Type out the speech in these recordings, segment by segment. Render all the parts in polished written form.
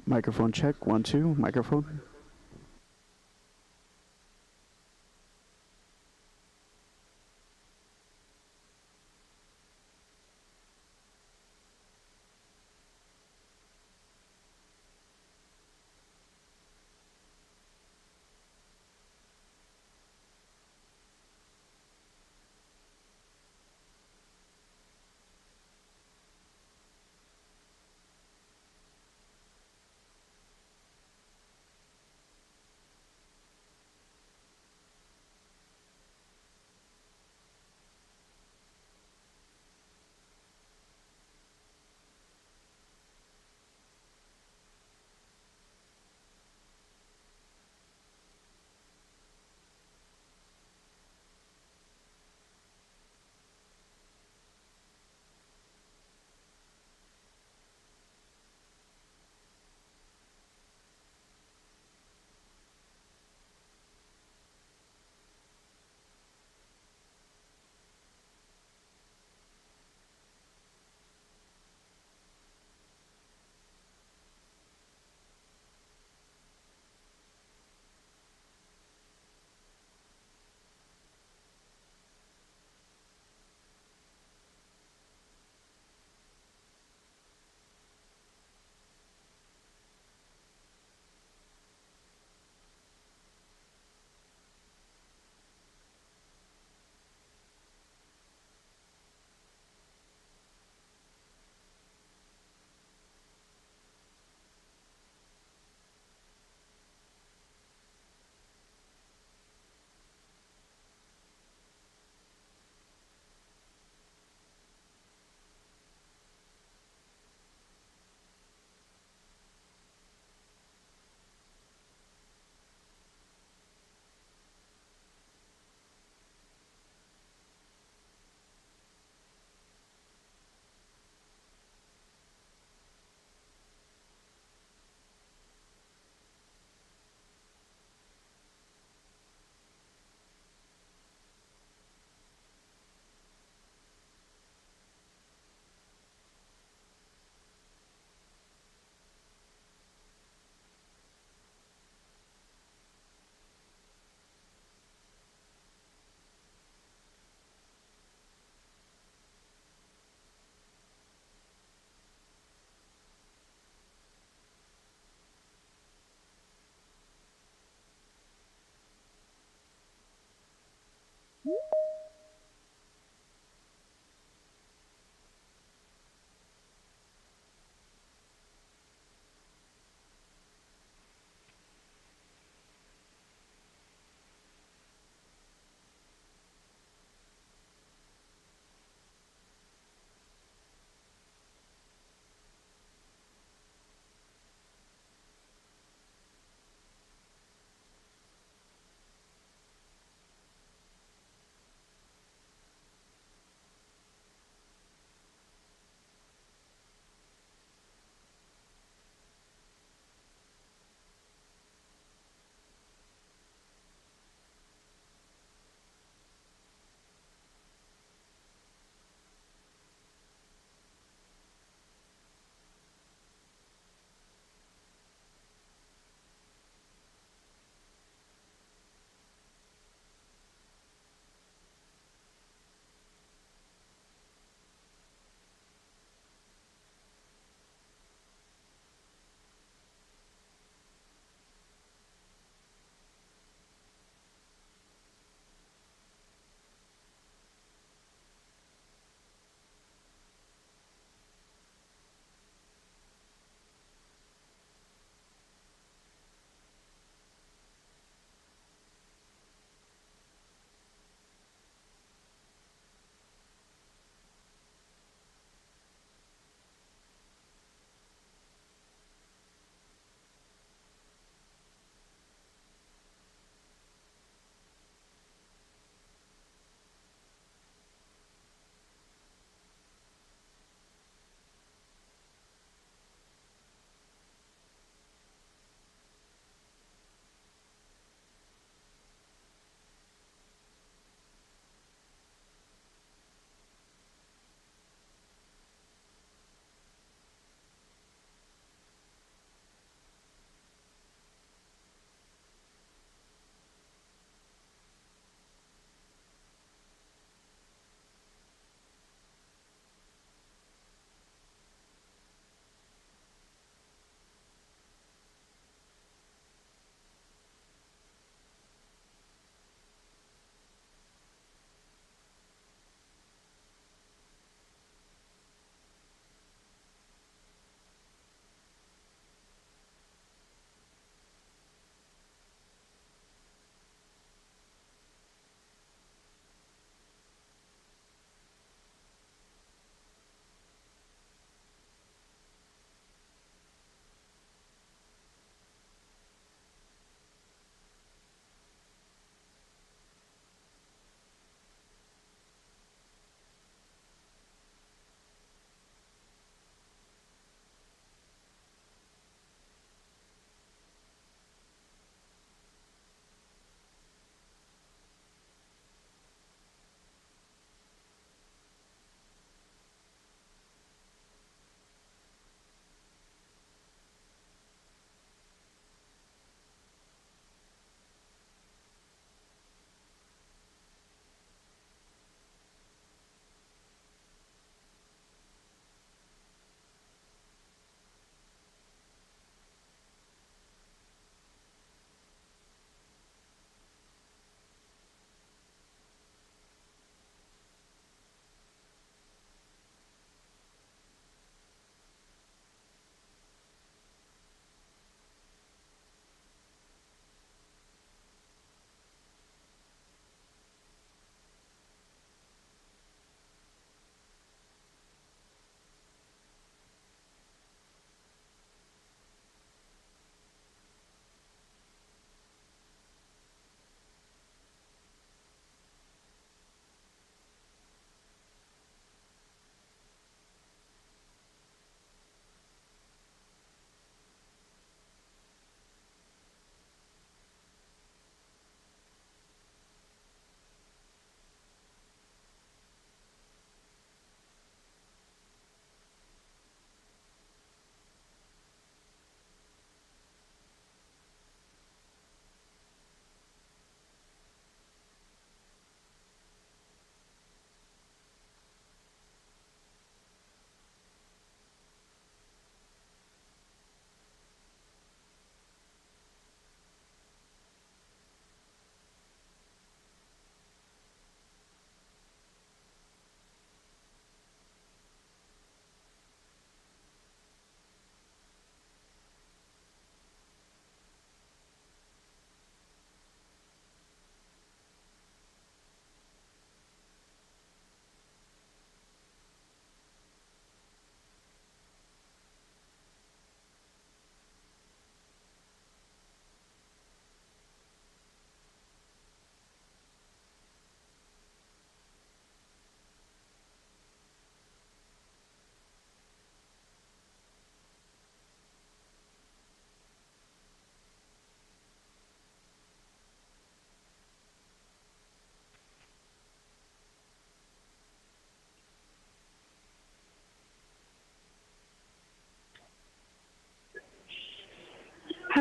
Microphone check. 1, 2. Microphone.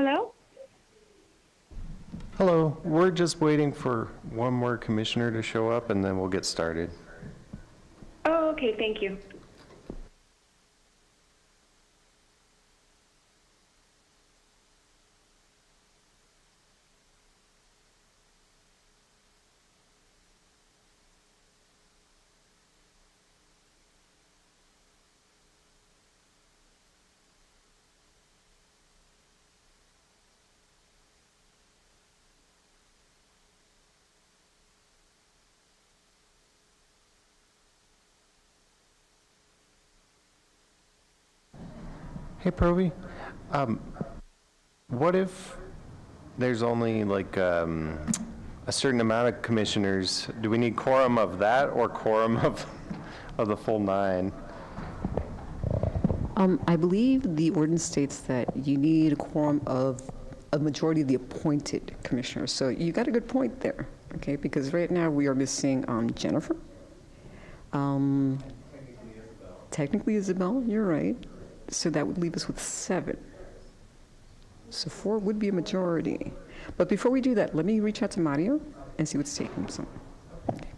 Hello? Hello, we're just waiting for one more commissioner to show up and then we'll get started. Oh, okay, thank you. Hey, Provi, what if there's only like a certain amount of commissioners? Do we need quorum of that or quorum of the full 9? I believe the ordinance states that you need a quorum of a majority of the appointed commissioners. So you got a good point there, okay? Because right now we are missing Jennifer. Technically Isabel, you're right. So that would leave us with 7. So 4 would be a majority. But before we do that, let me reach out to Mario and see what's taking him. Okay.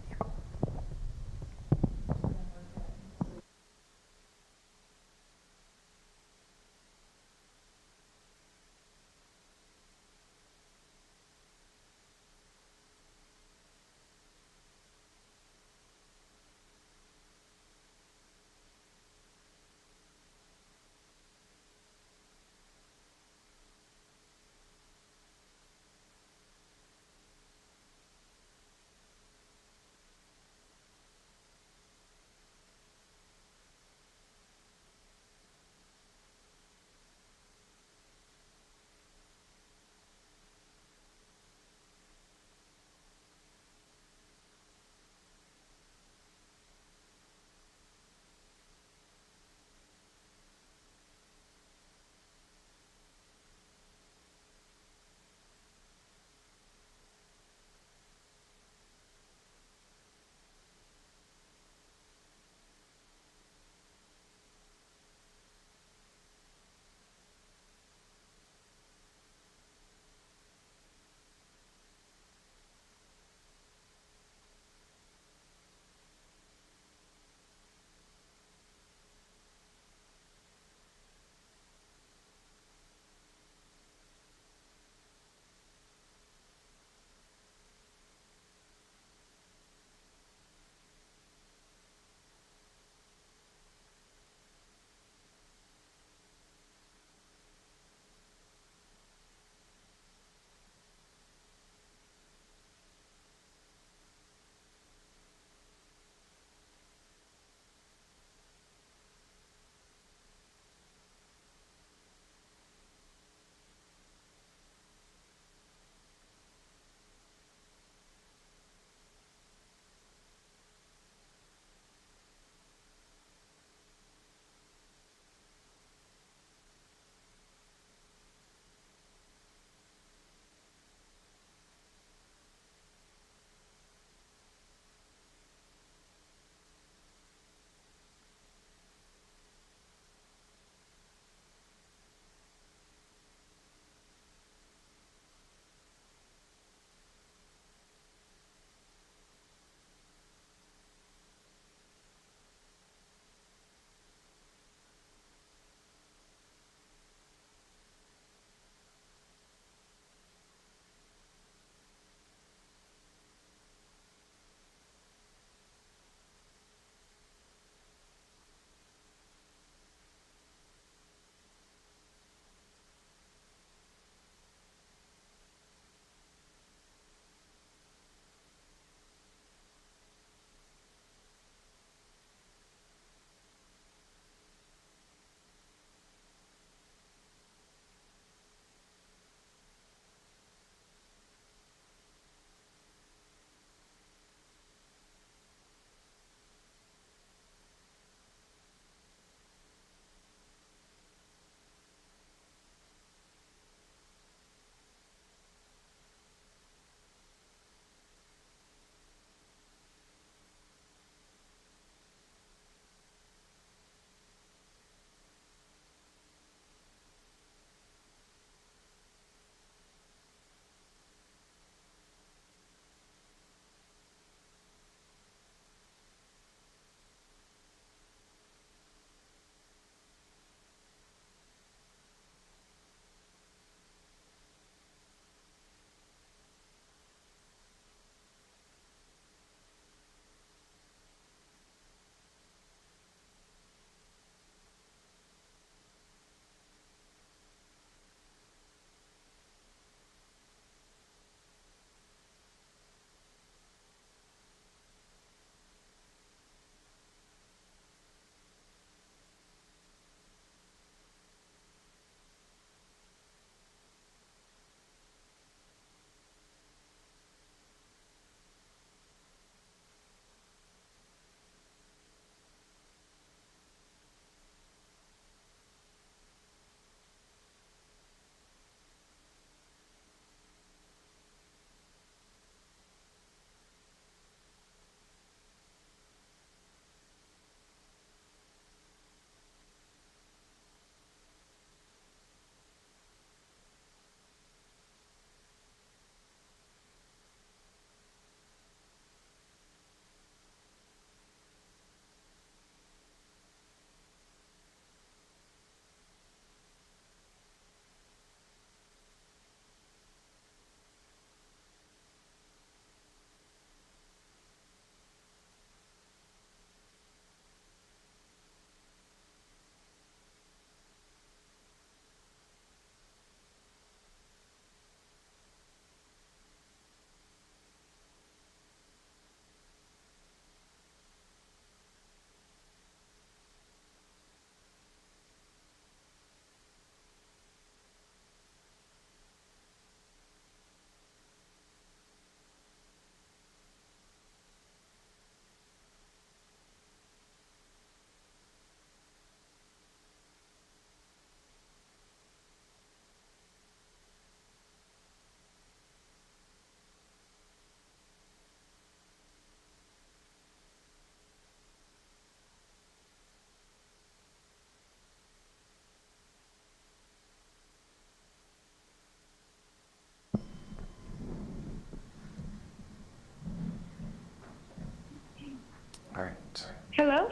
All right. Hello?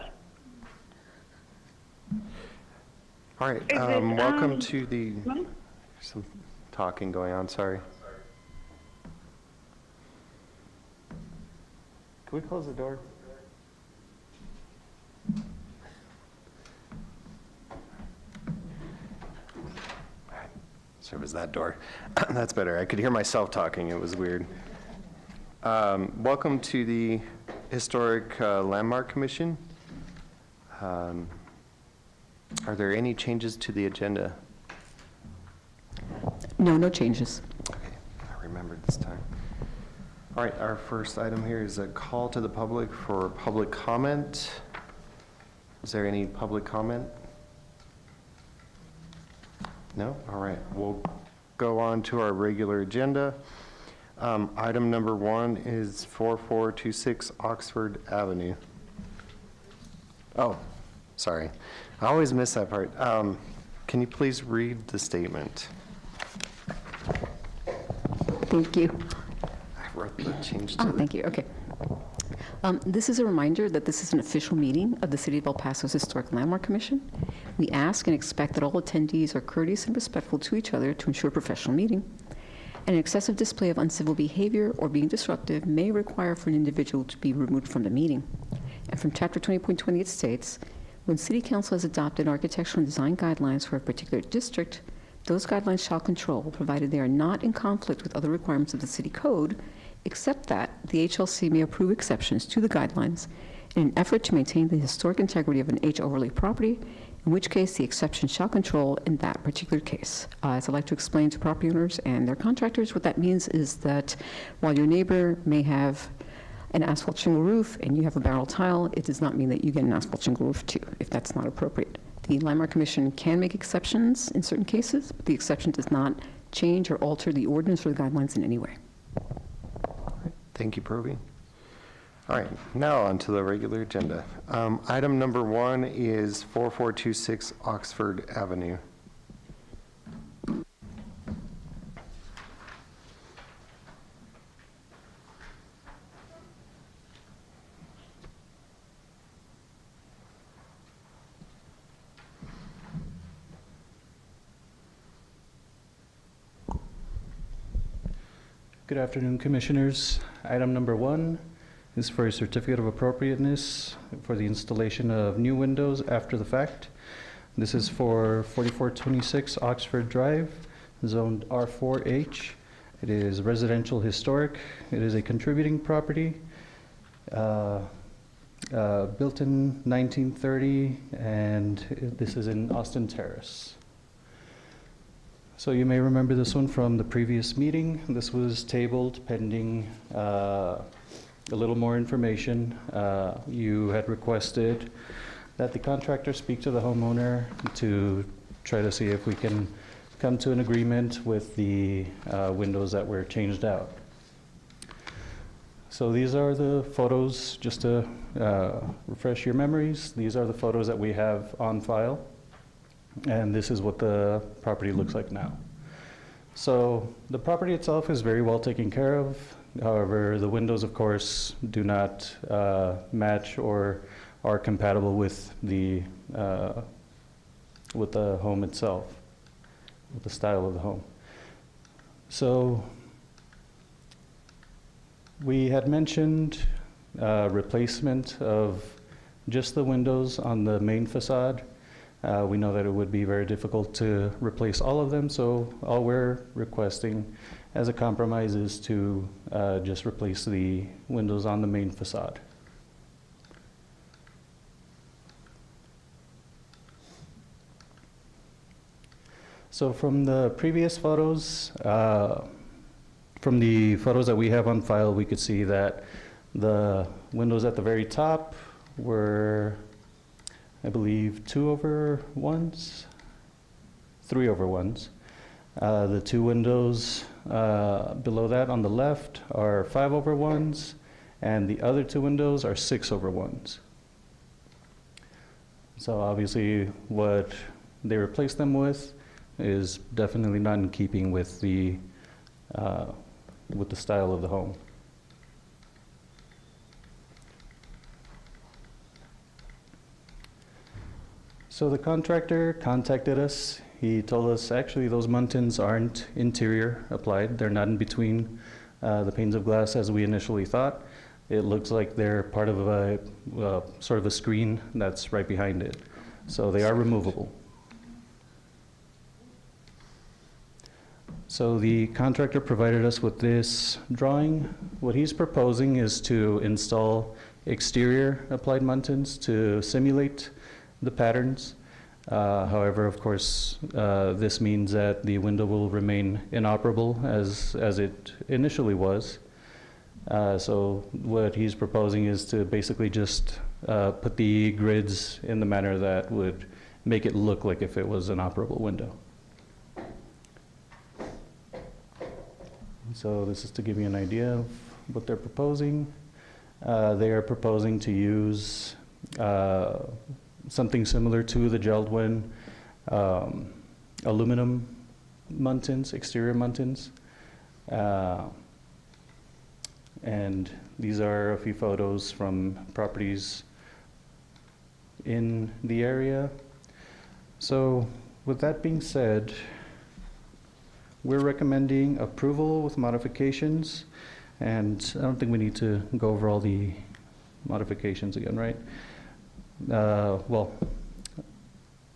All right, Is it, welcome to the, no? some talking going on, sorry. Can we close the door? So it was that door. That's better. I could hear myself talking. It was weird. Welcome to the Historic Landmark Commission. Are there any changes to the agenda? No changes. Okay, I remembered this time. All right, our first item here is a call to the public for public comment. Is there any public comment? No? All right, we'll go on to our regular agenda. Item number 1 is 4426 Oxford Avenue. Oh, sorry. I always miss that part. Can you please read the statement? Thank you. I wrote the change to Oh, the... thank you, okay. This is a reminder that this is an official meeting of the City of El Paso's Historic Landmark Commission. We ask and expect that all attendees are courteous and respectful to each other to ensure a professional meeting. An excessive display of uncivil behavior or being disruptive may require for an individual to be removed from the meeting. And from Chapter 20.20 it states, when City Council has adopted architectural and design guidelines for a particular district, those guidelines shall control, provided they are not in conflict with other requirements of the City Code, except that the HLC may approve exceptions to the guidelines in an effort to maintain the historic integrity of an H overlay property, in which case the exception shall control in that particular case. As I like to explain to property owners and their contractors, what that means is that while your neighbor may have an asphalt shingle roof and you have a barrel tile, it does not mean that you get an asphalt shingle roof too, if that's not appropriate. The Landmark Commission can make exceptions in certain cases, but the exception does not change or alter the ordinance or the guidelines in any way. Thank you, Proby. All right, now on to the regular agenda. Item number 1 is 4426 Oxford Avenue. Good afternoon, Commissioners. Item number 1 is for a certificate of appropriateness for the installation of new windows after the fact. This is for 4426 Oxford Drive, zoned R4H. It is residential historic. It is a contributing property, built in 1930, and this is in Austin Terrace. So you may remember this one from the previous meeting. This was tabled pending a little more information. You had requested that the contractor speak to the homeowner to try to see if we can come to an agreement with the windows that were changed out. So these are the photos, just to refresh your memories. These are the photos that we have on file. And this is what the property looks like now. So the property itself is very well taken care of. However, the windows, of course, do not match or are compatible with the home itself, with the style of the home. So we had mentioned replacement of just the windows on the main facade. We know that it would be very difficult to replace all of them, so all we're requesting as a compromise is to just replace the windows on the main facade. So from the previous photos, from the photos that we have on file, we could see that the windows at the very top were, I believe, 2/1s, 3/1s. The two windows below that on the left are 5/1s, and the other two windows are 6/1s. So obviously what they replaced them with is definitely not in keeping with the style of the home. So the contractor contacted us. He told us actually those muntins aren't interior applied. They're not in between the panes of glass as we initially thought. It looks like they're part of a sort of a screen that's right behind it. So they are removable. So the contractor provided us with this drawing. What he's proposing is to install exterior applied muntins to simulate the patterns. However, of course, this means that the window will remain inoperable as it initially was. So what he's proposing is to basically just put the grids in the manner that would make it look like if it was an operable window. So this is to give you an idea of what they're proposing. They are proposing to use something similar to the JELD-WEN aluminum muntins, exterior muntins. And these are a few photos from properties in the area. So with that being said, we're recommending approval with modifications, and I don't think we need to go over all the modifications again, right? Well,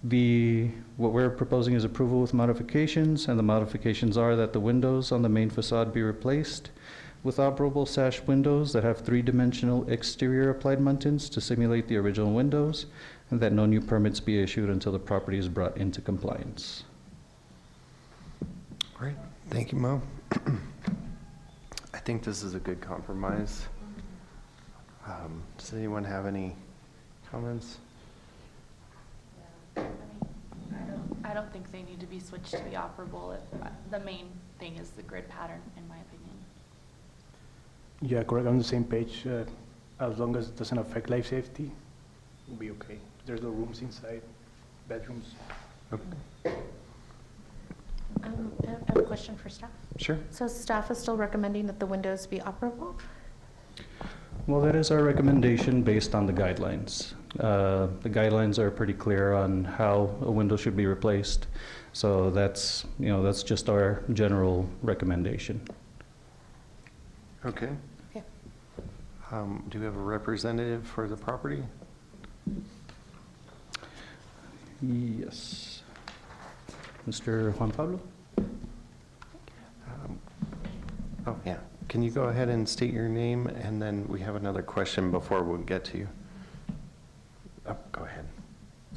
what we're proposing is approval with modifications, and the modifications are that the windows on the main facade be replaced with operable sash windows that have three-dimensional exterior applied muntins to simulate the original windows, and that no new permits be issued until the property is brought into compliance. Great, thank you, Mo. I think this is a good compromise. Does anyone have any comments? I don't think they need to be switched to be operable. The main thing is the grid pattern, in my opinion. Yeah, correct. I'm on the same page. As long as it doesn't affect life safety, we'll be okay. There's no rooms inside, bedrooms. Okay. I have a question for staff. Sure. So staff is still recommending that the windows be operable? Well, that is our recommendation based on the guidelines. The guidelines are pretty clear on how a window should be replaced. So that's just our general recommendation. Okay. Okay. Do we have a representative for the property? Yes. Mr. Juan Pablo? Oh, yeah. Can you go ahead and state your name, and then we have another question before we get to you. Oh, go ahead.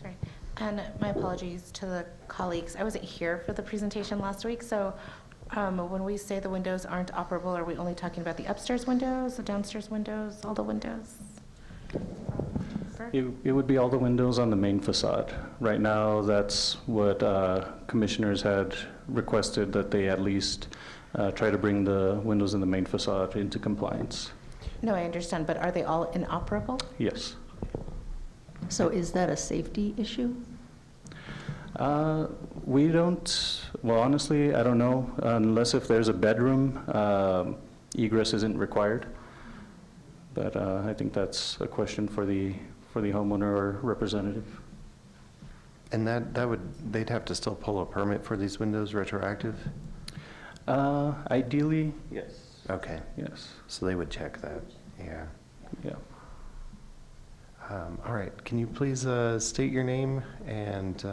Sorry. And my apologies to the colleagues. I wasn't here for the presentation last week, so when we say the windows aren't operable, are we only talking about the upstairs windows, the downstairs windows, all the windows? It would be all the windows on the main facade. Right now, that's what commissioners had requested, that they at least try to bring the windows in the main facade into compliance. No, I understand, but are they all inoperable? Yes. So is that a safety issue? We don't, well, honestly, I don't know, unless if there's a bedroom, egress isn't required. But I think that's a question for the homeowner or representative. And they'd have to still pull a permit for these windows retroactive? Ideally, yes. Okay, Yes, so they would check that, yeah. yeah. All right, can you please state your name and,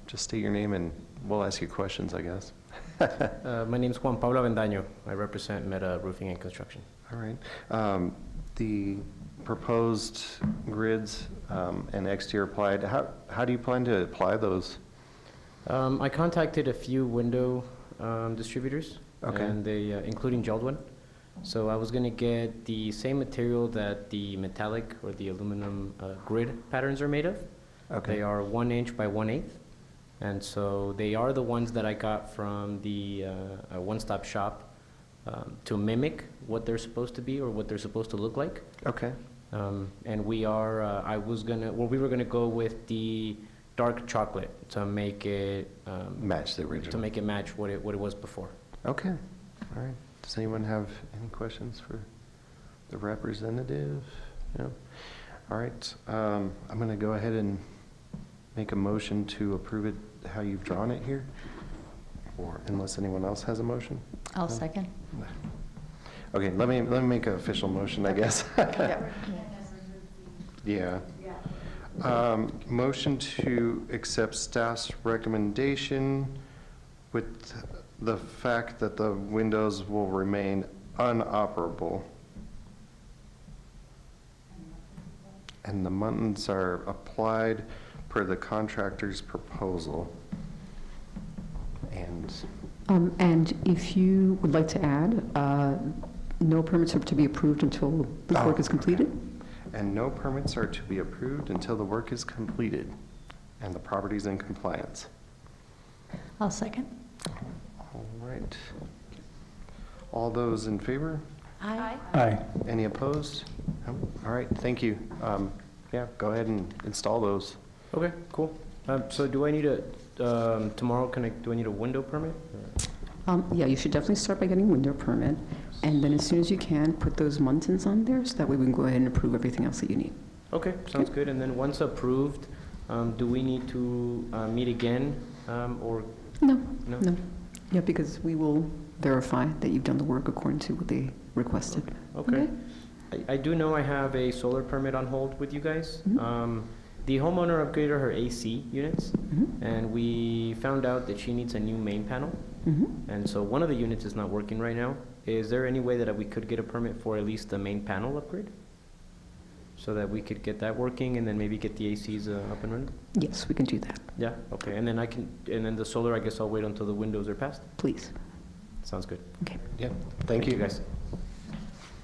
just state your name and we'll ask you questions, I guess. My name is Juan Pablo Avendaño. I represent Meta Roofing and Construction. All right. The proposed grids and exterior applied, how do you plan to apply those? I contacted a few window distributors, Okay. and they, including JELD-WEN. So I was going to get the same material that the metallic or the aluminum grid patterns are made of. Okay. They are 1 inch by 1/8. And so they are the ones that I got from the one-stop shop to mimic what they're supposed to be or what they're supposed to look like. Okay. And we are, we were gonna go with the dark chocolate to make it, Match the original. to make it match what it was before. Okay, all right. Does anyone have any questions for the representative? No? All right, I'm going to go ahead and make a motion to approve it how you've drawn it here, or unless anyone else has a motion. I'll second. Okay, let me make an official motion, I guess. Yeah. Motion to accept staff's recommendation with the fact that the windows will remain unoperable. And the muntins are applied per the contractor's proposal. And if you would like to add, no permits are to be approved until the work is completed? And no permits are to be approved until the work is completed and the property's in compliance. I'll second. All right. All those in favor? Aye. Aye. Any opposed? No? All right, thank you. Yeah, go ahead and install those. Okay, cool. So do I need tomorrow, do I need a window permit? Yeah, you should definitely start by getting a window permit, and then as soon as you can, put those muntins on there, so that way we can go ahead and approve everything else that you need. Okay, sounds good. And then once approved, do we need to meet again, or? No, No? no. Yeah, because we will verify that you've done the work according to what they requested. Okay. I do know I have a solar permit on hold with you guys. The homeowner upgraded her AC units, and we found out that she needs a new main panel. And so one of the units is not working right now. Is there any way that we could get a permit for at least the main panel upgrade? So that we could get that working and then maybe get the ACs up and running? Yes, we can do that, Yeah, okay. And then and then the solar, I guess I'll wait until the windows are passed? please. Sounds good. Okay. Yeah, thank you. guys.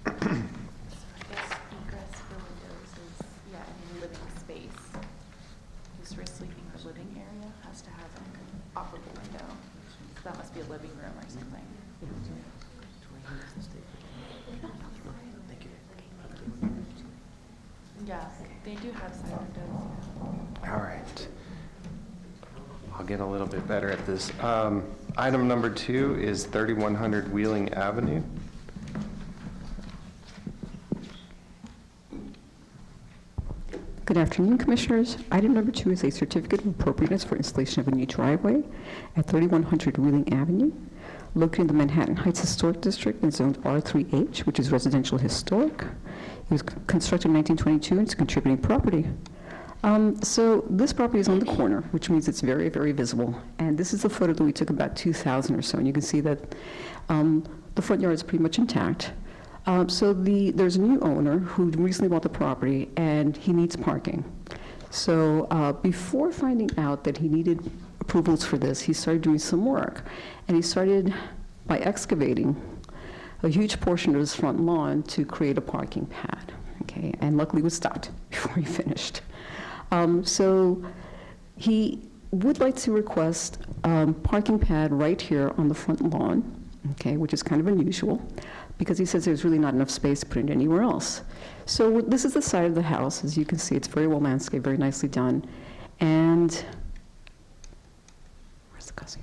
I guess egress for windows is, yeah, any living space. Just for sleeping or living area has to have an operable window. So that must be a living room or something. Yeah, they do have side windows. All right. I'll get a little bit better at this. Item number 2 is 3100 Wheeling Avenue. Good afternoon, Commissioners. Item number 2 is a certificate of appropriateness for installation of a new driveway at 3100 Wheeling Avenue, located in the Manhattan Heights Historic District and zoned R3H, which is residential historic. It was constructed in 1922 and it's a contributing property. So this property is on the corner, which means it's very, very visible. And this is a photo that we took about 2000 or so, and you can see that the front yard is pretty much intact. So there's a new owner who recently bought the property, and he needs parking. So before finding out that he needed approvals for this, he started doing some work. And he started by excavating a huge portion of his front lawn to create a parking pad, okay? And luckily it was stopped before he finished. So he would like to request parking pad right here on the front lawn, okay, which is kind of unusual, because he says there's really not enough space to put it anywhere else. So this is the side of the house. As you can see, it's very well landscaped, very nicely done. And where's the casita?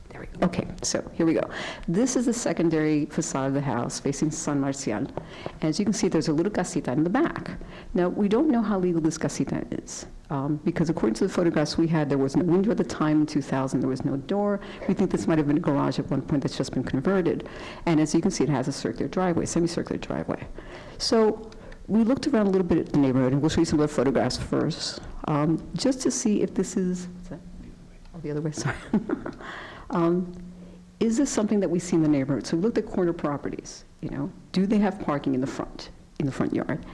There we go. Okay, so here we go. This is the secondary facade of the house facing San Marcial. As you can see, there's a little casita in the back. Now, we don't know how legal this casita is, because according to the photographs we had, there was no window at the time in 2000, there was no door. We think this might have been a garage at one point that's just been converted. And as you can see, it has a circular driveway, semicircular driveway. So we looked around a little bit at the neighborhood, and we'll show you some of the photographs first, just to see if this is that, oh, the other way, sorry. Is this something that we see in the neighborhood? So we looked at corner properties, you know, do they have parking in the front yard?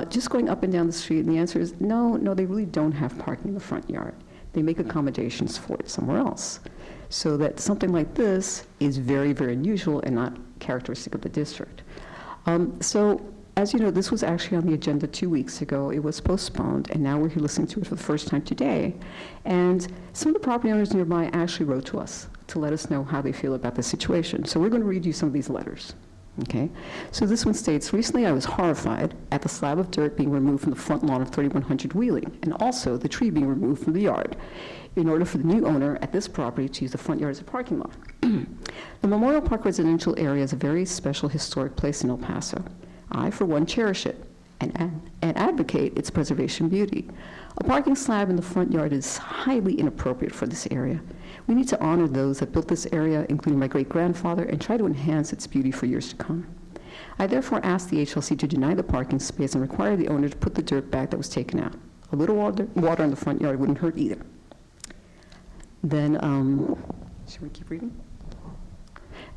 Just going up and down the street, and the answer is no, they really don't have parking in the front yard. They make accommodations for it somewhere else. So that something like this is very, very unusual and not characteristic of the district. So as you know, this was actually on the agenda 2 weeks ago. It was postponed, and now we're here listening to it for the first time today. And some of the property owners nearby actually wrote to us to let us know how they feel about the situation. So we're going to read you some of these letters. Okay, so this one states, recently I was horrified at the slab of dirt being removed from the front lawn of 3100 Wheeling, and also the tree being removed from the yard, in order for the new owner at this property to use the front yard as a parking lot. The Memorial Park residential area is a very special historic place in El Paso. I, for one, cherish it and advocate its preservation beauty. A parking slab in the front yard is highly inappropriate for this area. We need to honor those that built this area, including my great-grandfather, and try to enhance its beauty for years to come. I therefore ask the HLC to deny the parking space and require the owner to put the dirt back that was taken out. A little water in the front yard wouldn't hurt either. Then, should we keep reading?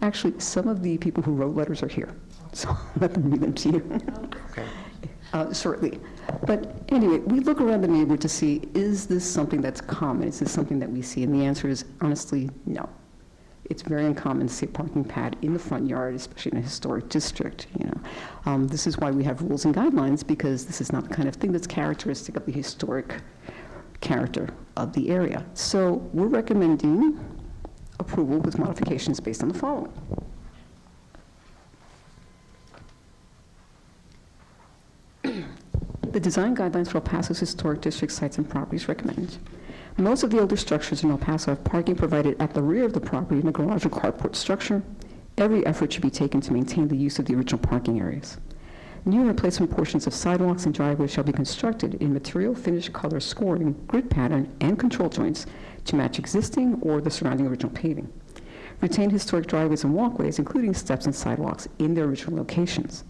Actually, some of the people who wrote letters are here, so let them read them to you. Okay. Shortly. But anyway, we look around the neighborhood to see, is this something that's common? Is this something that we see? And the answer is, honestly, no. It's very uncommon to see a parking pad in the front yard, especially in a historic district, you know. This is why we have rules and guidelines, because this is not the kind of thing that's characteristic of the historic character of the area. So we're recommending approval with modifications based on the following. The design guidelines for El Paso's historic district sites and properties recommend. Most of the older structures in El Paso have parking provided at the rear of the property in a garage or carport structure. Every effort should be taken to maintain the use of the original parking areas. New and replacement portions of sidewalks and driveways shall be constructed in material, finish, color, scoring, grid pattern, and control joints to match existing or the surrounding original paving. Retain historic driveways and walkways, including steps and sidewalks, in their original locations.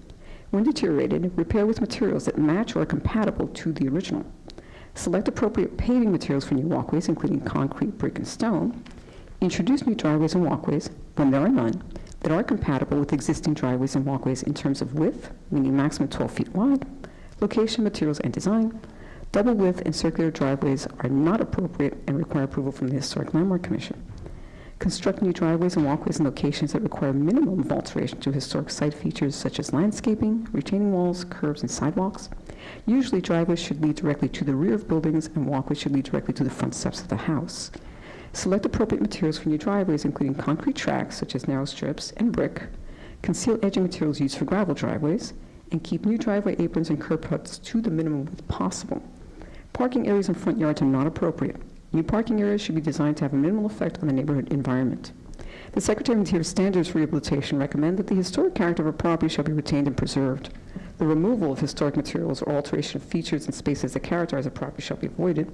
When deteriorated, repair with materials that match or are compatible to the original. Select appropriate paving materials for new walkways, including concrete, brick, and stone. Introduce new driveways and walkways, when there are none, that are compatible with existing driveways and walkways in terms of width, meaning maximum 12 feet wide, location, materials, and design. Double width and circular driveways are not appropriate and require approval from the Historic Landmark Commission. Construct new driveways and walkways in locations that require minimum of alteration to historic site features such as landscaping, retaining walls, curbs, and sidewalks. Usually, driveways should lead directly to the rear of buildings, and walkways should lead directly to the front steps of the house. Select appropriate materials for new driveways, including concrete tracks, such as narrow strips, and brick. Conceal edging materials used for gravel driveways, and keep new driveway aprons and curb cuts to the minimum width possible. Parking areas in front yards are not appropriate. New parking areas should be designed to have a minimal effect on the neighborhood environment. The Secretary of Interior Standards for Rehabilitation recommend that the historic character of a property shall be retained and preserved. The removal of historic materials or alteration of features and spaces that characterize a property shall be avoided.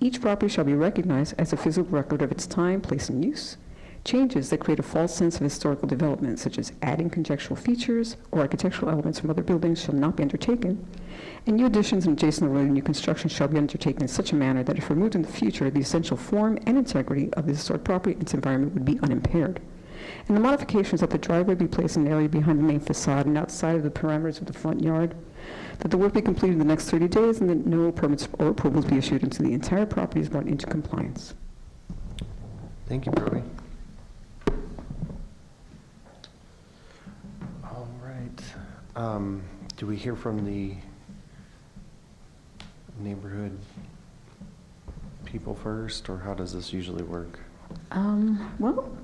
Each property shall be recognized as a physical record of its time, place, and use. Changes that create a false sense of historical development, such as adding conjectural features or architectural elements from other buildings, shall not be undertaken. And new additions and adjacent road and new construction shall be undertaken in such a manner that if removed in the future, the essential form and integrity of the historic property and its environment would be unimpaired. And the modifications that the driveway be placed in an area behind the main facade and outside of the parameters of the front yard, that the work be completed in the next 30 days, and that no permits or approvals be issued until the entire property is brought into compliance. Thank you, Brody. All right. Do we hear from the neighborhood people first, or how does this usually work? Well,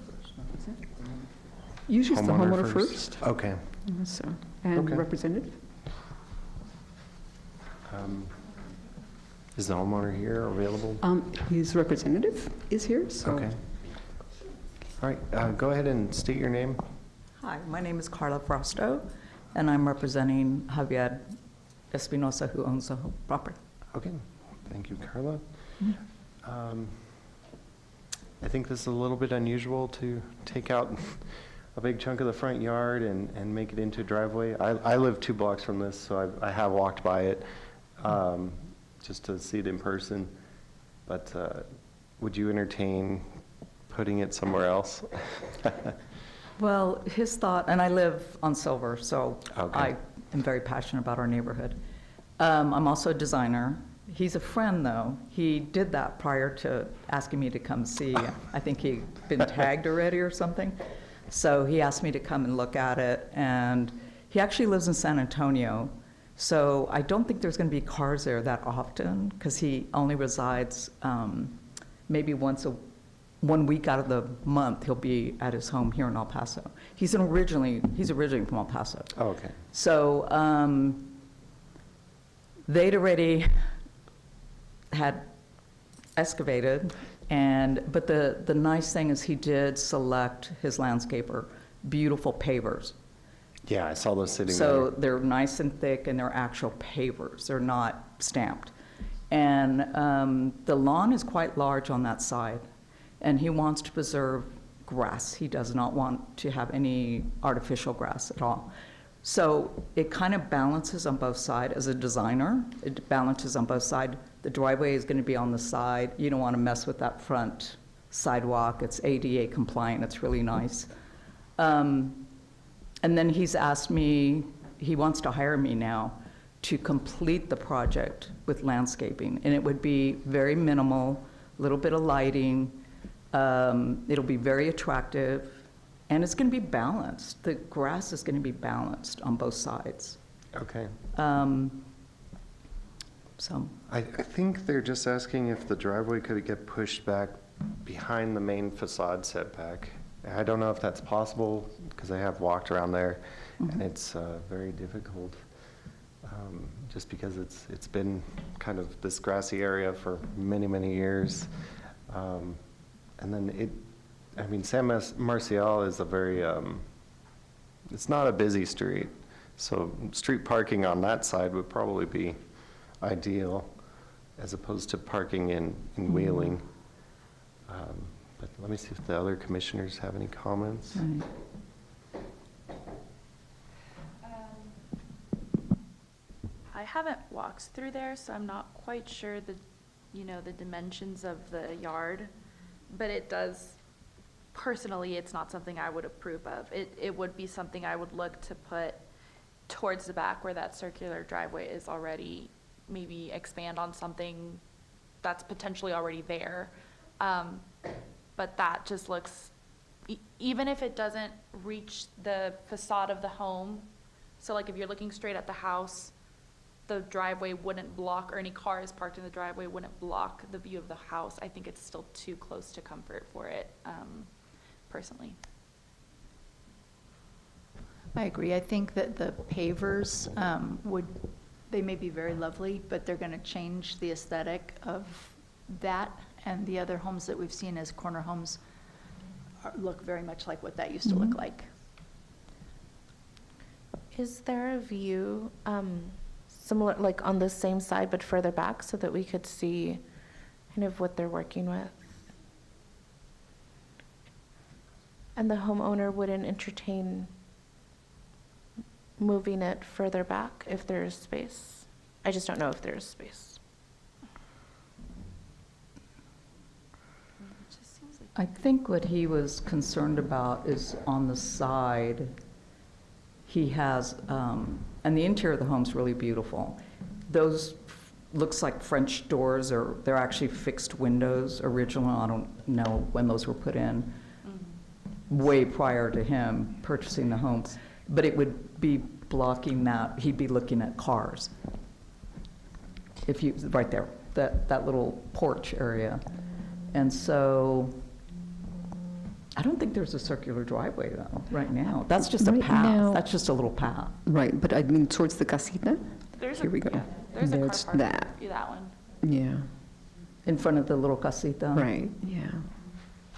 usually it's the homeowner first. Okay. So, and Okay. representative. Is the homeowner here or available? His representative is here, so. Okay. All right, go ahead and state your name. Hi, my name is Carla Frosto, and I'm representing Javier Espinosa, who owns the whole property. Okay, thank you, Carla. I think this is a little bit unusual to take out a big chunk of the front yard and make it into a driveway. I live 2 blocks from this, so I have walked by it just to see it in person. But would you entertain putting it somewhere else? Well, his thought, and I live on Silver, so Okay. I am very passionate about our neighborhood. I'm also a designer. He's a friend, though. He did that prior to asking me to come see. I think he'd been tagged already or something. So he asked me to come and look at it, and he actually lives in San Antonio. So I don't think there's going to be cars there that often, because he only resides maybe once 1 week out of the month, he'll be at his home here in El Paso. He's originally from El Paso. Oh, okay. So they'd already had excavated, but the nice thing is he did select his landscaper beautiful pavers. Yeah, I saw those sitting So there. they're nice and thick, and they're actual pavers. They're not stamped. And the lawn is quite large on that side, and he wants to preserve grass. He does not want to have any artificial grass at all. So it kind of balances on both sides. As a designer, it balances on both sides. The driveway is going to be on the side. You don't want to mess with that front sidewalk. It's ADA compliant. It's really nice. And then he's asked me, he wants to hire me now to complete the project with landscaping. And it would be very minimal, a little bit of lighting. It'll be very attractive. And it's going to be balanced. The grass is going to be balanced on both sides. Okay. So, I think they're just asking if the driveway could get pushed back behind the main facade setback. I don't know if that's possible, because I have walked around there, and it's very difficult, just because it's been kind of this grassy area for many, many years. And then San Marcial is a very, it's not a busy street, so street parking on that side would probably be ideal, as opposed to parking in Wheeling. But let me see if the other commissioners have any comments. right. I haven't walked through there, so I'm not quite sure the dimensions of the yard, but it does, personally, it's not something I would approve of. It would be something I would look to put towards the back where that circular driveway is already, maybe expand on something that's potentially already there. But that just looks, even if it doesn't reach the facade of the home, so like if you're looking straight at the house, the driveway wouldn't block, or any cars parked in the driveway wouldn't block the view of the house. I think it's still too close to comfort for it, personally. I agree. I think that the pavers they may be very lovely, but they're going to change the aesthetic of that, and the other homes that we've seen as corner homes look very much like what that used to look like. Is there a view similar, like on the same side but further back, so that we could see kind of what they're working with? And the homeowner wouldn't entertain moving it further back if there is space? I just don't know if there is space. I think what he was concerned about is on the side, he has, and the interior of the home's really beautiful. Those looks like French doors, or they're actually fixed windows original. I don't know when those were put in, way prior to him purchasing the home. But it would be blocking that, he'd be looking at cars. If you, right there, that little porch area. And so, I don't think there's a circular driveway though, right now. That's just a Right path, now- that's just a little path. Right, but I mean towards the casita? There's Here we go. Yeah, there's a car There's park. that. That one. Yeah, In front of the little casita. right, yeah.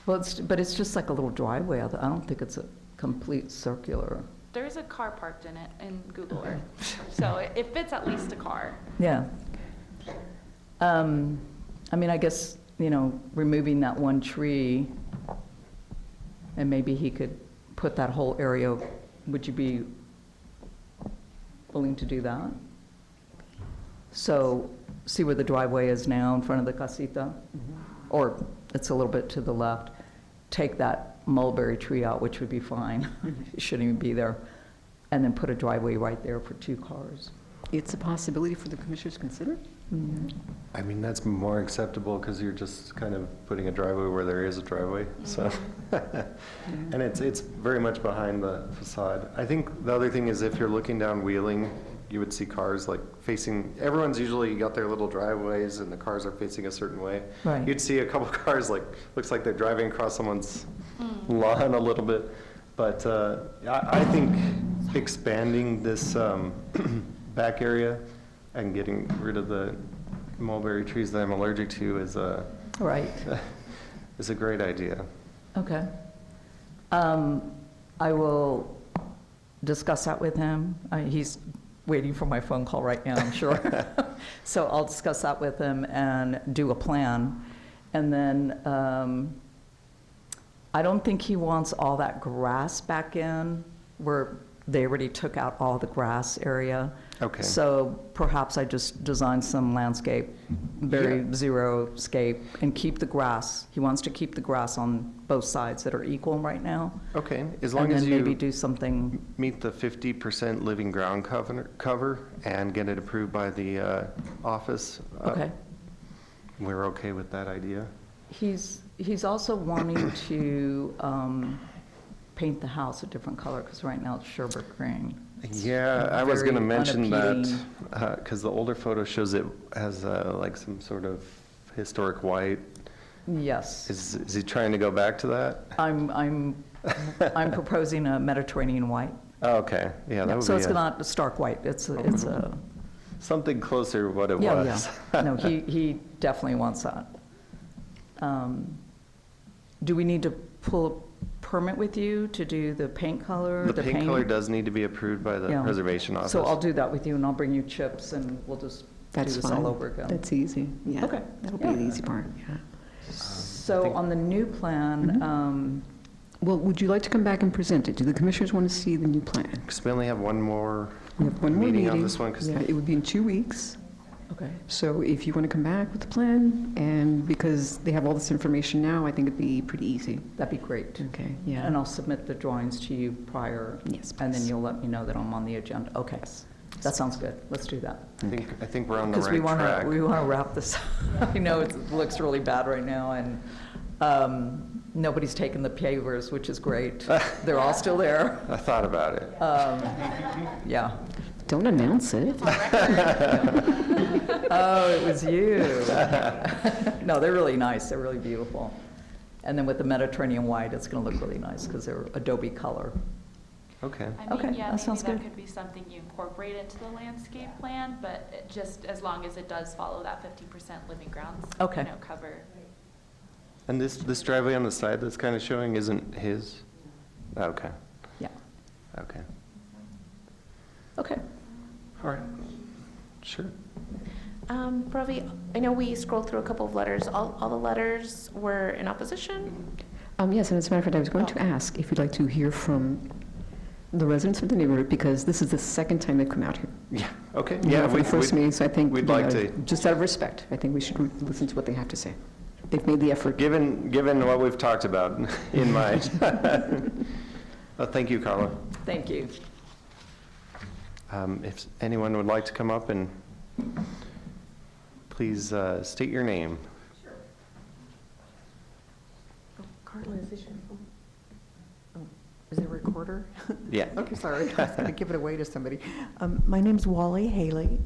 Well, but it's just like a little driveway. I don't think it's a complete circular. There's a car parked in it in Google Earth, so it fits at least a car. Yeah. I mean, I guess, removing that one tree, and maybe he could put that whole area, would you be willing to do that? So, see where the driveway is now in front of the casita? Or it's a little bit to the left. Take that mulberry tree out, which would be fine. It shouldn't even be there. And then put a driveway right there for 2 cars. It's a possibility for the commissioners to consider? I mean, that's more acceptable, because you're just kind of putting a driveway where there is a driveway, so. And it's very much behind the facade. I think the other thing is, if you're looking down Wheeling, you would see cars like facing, everyone's usually got their little driveways and the cars are facing a certain way. Right. You'd see a couple cars like, looks like they're driving across someone's lawn a little bit. But I think expanding this back area and getting rid of the mulberry trees that I'm allergic to is a Right. great idea. Okay. I will discuss that with him. He's waiting for my phone call right now, I'm sure. So I'll discuss that with him and do a plan. And then I don't think he wants all that grass back in where they already took out all the grass area. Okay. So perhaps I just design some landscape, very zero scape, and keep the grass. He wants to keep the grass on both sides that are equal right now. Okay, as long And as then maybe you do something, meet the 50% living ground cover and get it approved by the office. okay. We're okay with that idea? He's also wanting to paint the house a different color, because right now it's sherbet green. Yeah, I was going to very mention that, unappealing. because the older photo shows it as like some sort of historic white. Yes. Is he trying to go back to that? I'm proposing a Mediterranean white. Oh, okay, yeah, that would So be it's not a stark white, it's a, something closer to what it yeah, was. yeah. No, he definitely wants that. Do we need to pull a permit with you to do the paint color? The paint color does need to be approved by the Yeah. preservation office. So I'll do that with you, and I'll bring you chips, and we'll just do That's this fine. all over again. That's easy, yeah. Okay. That'll be Yeah. the easy part, yeah. So on the new plan, Well, would you like to come back and present it? Do the commissioners want to see the new plan? Because we only have one more We have one more meeting meeting. on this one, 'cause- Yeah, it would be in 2 weeks. okay, So if you want to come back with the plan, and because they have all this information now, I think it'd be pretty easy. that'd be great. Okay, yeah. And I'll submit the drawings to you prior. Yes, And then please. you'll let me know that I'm on the agenda. Okay, that sounds good. Let's do that. I think we're on the Because we right want track. to, we want to wrap this, I know it looks really bad right now, and nobody's taken the pavers, which is great. They're all still there. I thought about it. Yeah. Don't announce it. Oh, it was you. No, they're really nice. They're really beautiful. And then with the Mediterranean white, it's going to look really nice because they're Adobe color. Okay. I Okay, mean, yeah, that maybe sounds that good. could be something you incorporate into the landscape plan, but just as long as it does follow that 50% living grounds, Okay. cover. And this driveway on the side that's kind of showing isn't his? Okay, Yeah. okay. Okay. All right. Sure. Ravi, I know we scrolled through a couple of letters. All the letters were in opposition? Yes, and as a matter of fact, I was going to ask if you'd like to hear from the residents of the neighborhood, because this is the second time they've come out here. Yeah, okay. Yeah, Yeah, for the first meeting, so I think, we'd you like know, to. just out of respect, I think we should listen to what they have to say. They've made the effort. Given what we've talked about in mind. Thank you, Carla. Thank you. If anyone would like to come up and please state your name. Carla, is this your phone? Oh, is it a recorder? Yeah. Okay, sorry, I was going to give it away to somebody. My name's Wally Haley,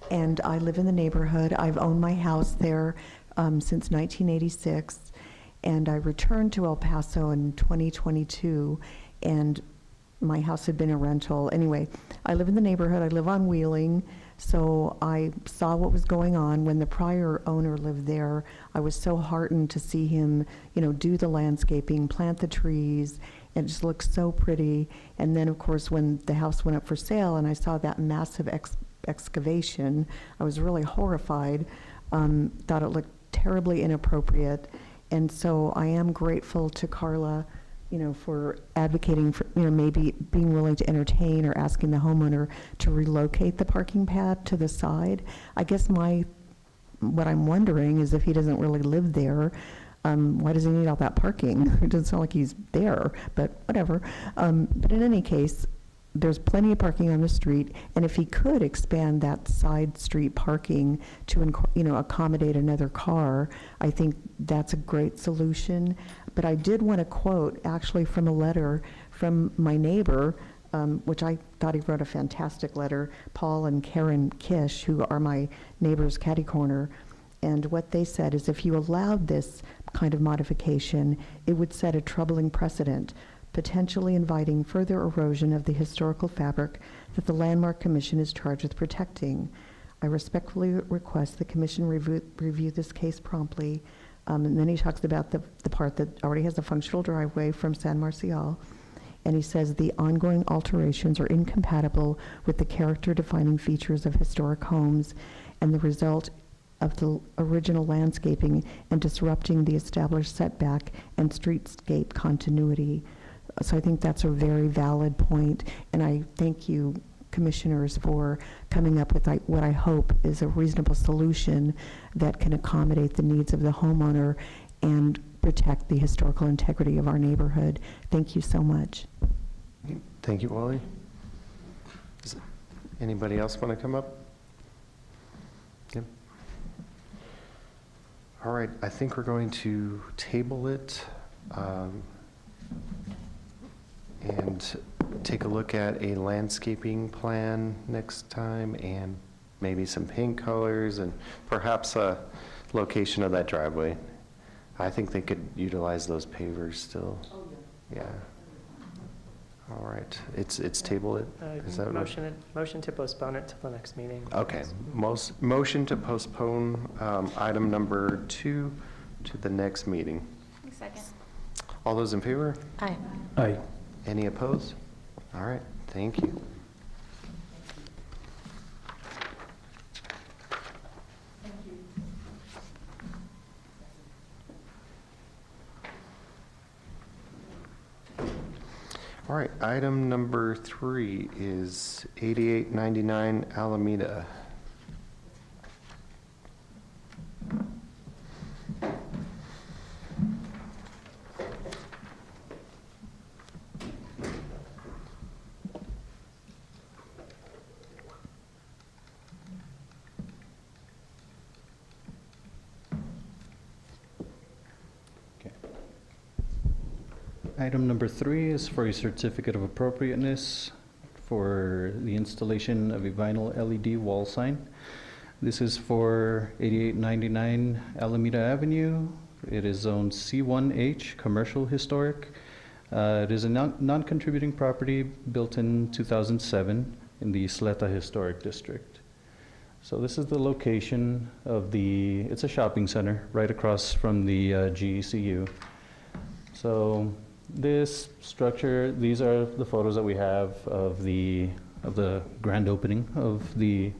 and I live in the neighborhood. I've owned my house there since 1986, and I returned to El Paso in 2022, and my house had been a rental. Anyway, I live in the neighborhood. I live on Wheeling, so I saw what was going on. When the prior owner lived there, I was so heartened to see him, do the landscaping, plant the trees. It just looked so pretty. And then, of course, when the house went up for sale and I saw that massive excavation, I was really horrified, thought it looked terribly inappropriate. And so I am grateful to Carla, for advocating for, maybe being willing to entertain or asking the homeowner to relocate the parking pad to the side. I guess what I'm wondering is if he doesn't really live there, why does he need all that parking? It doesn't sound like he's there, but whatever. But in any case, there's plenty of parking on the street, and if he could expand that side street parking to, accommodate another car, I think that's a great solution. But I did want to quote, actually, from a letter from my neighbor, which I thought he wrote a fantastic letter, Paul and Karen Kish, who are my neighbors catty corner. And what they said is if you allowed this kind of modification, it would set a troubling precedent, potentially inviting further erosion of the historical fabric that the Landmark Commission is charged with protecting. I respectfully request the Commission review this case promptly. And then he talks about the part that already has a functional driveway from San Marcial. And he says the ongoing alterations are incompatible with the character-defining features of historic homes and the result of the original landscaping and disrupting the established setback and streetscape continuity. So I think that's a very valid point, and I thank you, commissioners, for coming up with what I hope is a reasonable solution that can accommodate the needs of the homeowner and protect the historical integrity of our neighborhood. Thank you so much. Thank you, Wally. Anybody else want to come up? Yep. All right, I think we're going to table it and take a look at a landscaping plan next time, and maybe some paint colors and perhaps a location of that driveway. I think they could utilize those pavers still. Oh, yeah. All right, it's tabled. Is that Motion to postpone it till the next meeting. okay? Motion to postpone item number 2 to the next meeting. Second. All those in favor? Aye. Aye. Any opposed? All right, thank you. All right, item number 3 is 8899 Alameda. Item number 3 is for a certificate of appropriateness for the installation of a vinyl LED wall sign. This is for 8899 Alameda Avenue. It is zoned C1H, Commercial Historic. It is a non-contributing property built in 2007 in the Isleta Historic District. So this is the location of it's a shopping center right across from the GECU. So this structure, these are the photos that we have of the grand opening of the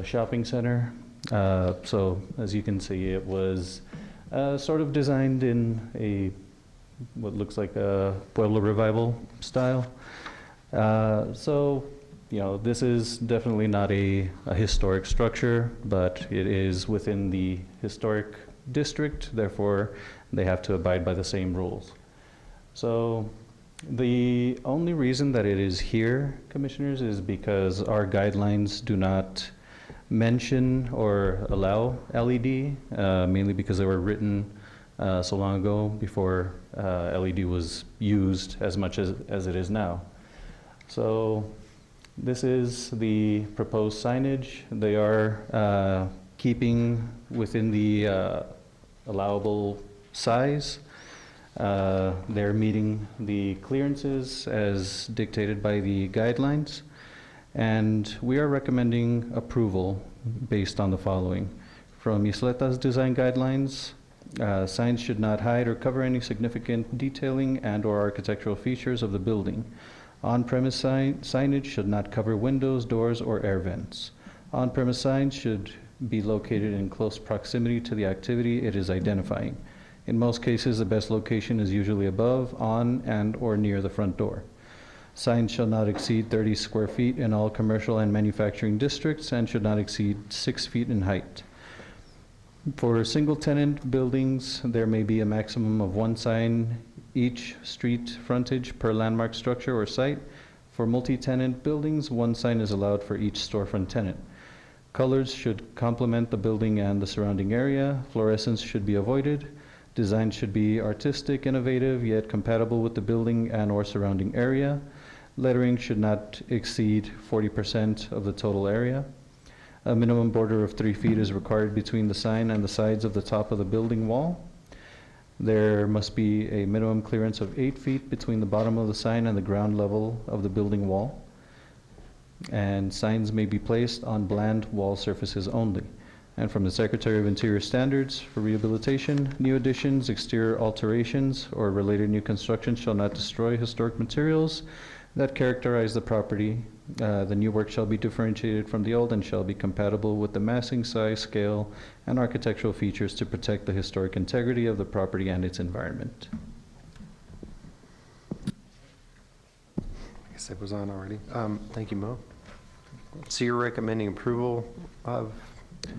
shopping center. So as you can see, it was sort of designed in what looks like a Pueblo Revival style. So, you know, this is definitely not a historic structure, but it is within the historic district, therefore they have to abide by the same rules. So the only reason that it is here, Commissioners, is because our guidelines do not mention or allow LED, mainly because they were written so long ago before LED was used as much as it is now. So this is the proposed signage. They are keeping within the allowable size. They're meeting the clearances as dictated by the guidelines, and we are recommending approval based on the following. From Isleta's design guidelines, signs should not hide or cover any significant detailing and/or architectural features of the building. On-premise signage should not cover windows, doors, or air vents. On-premise signs should be located in close proximity to the activity it is identifying. In most cases, the best location is usually above, on, and/or near the front door. Signs shall not exceed 30 square feet in all commercial and manufacturing districts and should not exceed 6 feet in height. For single-tenant buildings, there may be a maximum of 1 sign each street frontage per landmark structure or site. For multi-tenant buildings, 1 sign is allowed for each storefront tenant. Colors should complement the building and the surrounding area. Fluorescence should be avoided. Design should be artistic, innovative, yet compatible with the building and/or surrounding area. Lettering should not exceed 40% of the total area. A minimum border of 3 feet is required between the sign and the sides of the top of the building wall. There must be a minimum clearance of 8 feet between the bottom of the sign and the ground level of the building wall. And signs may be placed on bland wall surfaces only. And from the Secretary of Interior standards for rehabilitation, new additions, exterior alterations, or related new construction shall not destroy historic materials that characterize the property. The new work shall be differentiated from the old and shall be compatible with the massing, size, scale, and architectural features to protect the historic integrity of the property and its environment. I guess it was on already. Thank you, Mo. So you're recommending approval of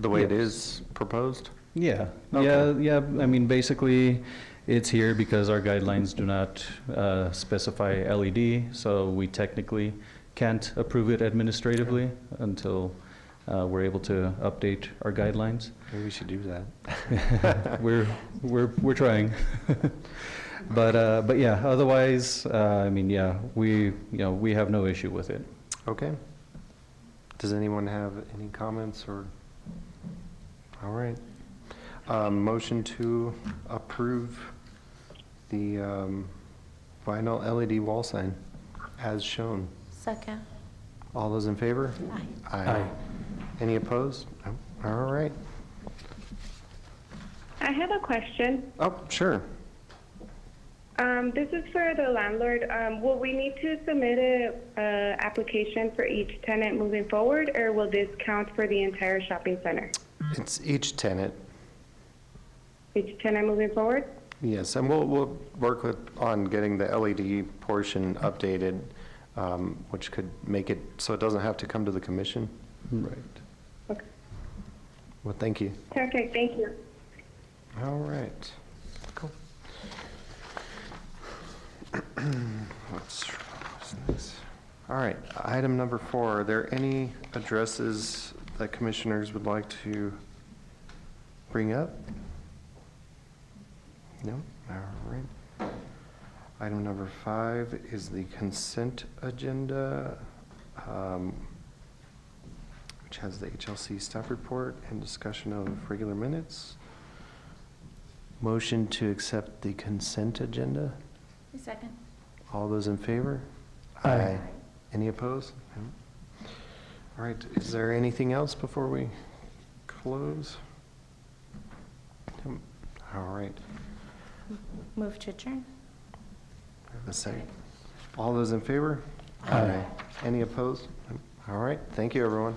the way it is proposed? Yeah, Okay. yeah. I mean, basically, it's here because our guidelines do not specify LED, so we technically can't approve it administratively until we're able to update our guidelines. Maybe we should do that. We're trying. But yeah, otherwise, I mean, yeah, we have no issue with it. Okay. Does anyone have any comments or? All right. Motion to approve the vinyl LED wall sign as shown. Second. All those in favor? Aye. Aye. Any opposed? No? All right. I have a question. Oh, sure. This is for the landlord. Will we need to submit a application for each tenant moving forward, or will this count for the entire shopping center? It's each tenant. Each tenant moving forward? Yes, and we'll work on getting the LED portion updated, which could make it so it doesn't have to come to the commission. Right. Okay. Well, thank you. Perfect, thank you. All right. Cool. What's this? All right, item number 4. Are there any addresses that commissioners would like to bring up? No? All right. Item number 5 is the consent agenda, which has the HLC staff report and discussion of regular minutes. Motion to accept the consent agenda. Second. All those in favor? Aye. Any opposed? No. All right, is there anything else before we close? No. All right. Move to adjourn. A second. All those in favor? Aye. Any opposed? No. All right, thank you, everyone.